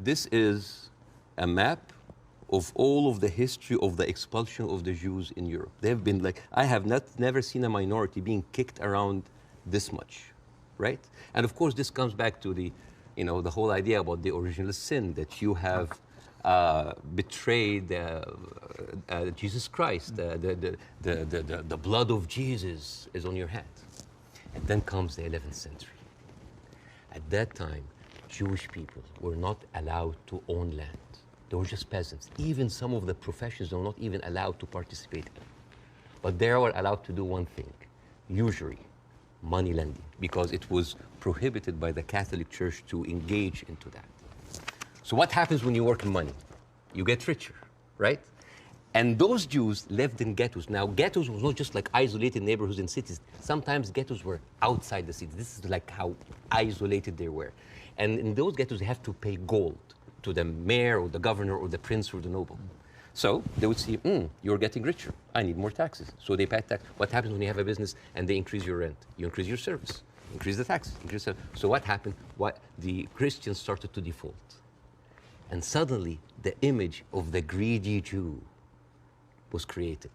This is a map of all of the history of the expulsion of the Jews in Europe. They've been like, I have never seen a minority being kicked around this much, right? And of course, this comes back to the, the whole idea about the original sin, that you have betrayed Jesus Christ. The blood of Jesus is on your hand. And then comes the 11th century. At that time, Jewish people were not allowed to own land. They were just peasants. Even some of the professions were not even allowed to participate in. But they were allowed to do one thing, usury, money lending, because it was prohibited by the Catholic Church to engage into that. So what happens when you work in money? You get richer, right? And those Jews lived in ghettos. Now, ghettos was not just like isolated neighborhoods in cities. Sometimes ghettos were outside the city. This is like how isolated they were. And in those ghettos, they have to pay gold to the mayor or the governor or the prince or the noble. So they would see, you're getting richer. I need more taxes. So they pay tax. What happens when you have a business and they increase your rent? You increase your service, increase the taxes. So what happened? The Christians started to default. And suddenly, the image of the greedy Jew was created.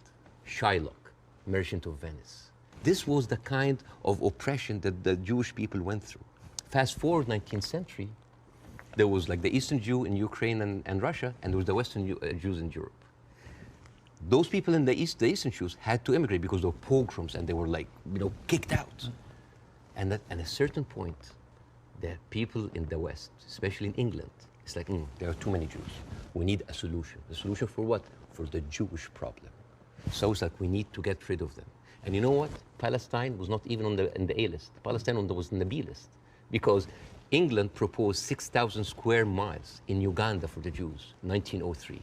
Shylock, merchant of Venice. This was the kind of oppression that the Jewish people went through. Fast forward 19th century, there was like the Eastern Jew in Ukraine and Russia, and there was the Western Jews in Europe. Those people in the Eastern Jews had to immigrate because there were pogroms and they were like, kicked out. And at a certain point, the people in the West, especially in England, it's like, there are too many Jews. We need a solution. The solution for what? For the Jewish problem. So it's like we need to get rid of them. And you know what? Palestine was not even in the A list. Palestine was in the B list. Because England proposed 6,000 square miles in Uganda for the Jews, 1903.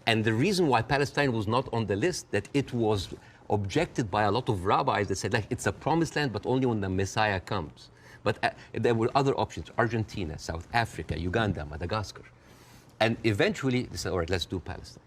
And the reason why Palestine was not on the list, that it was objected by a lot of rabbis that said, like, it's a promised land, but only when the Messiah comes. But there were other options, Argentina, South Africa, Uganda, Madagascar. And eventually, they said, all right, let's do Palestine.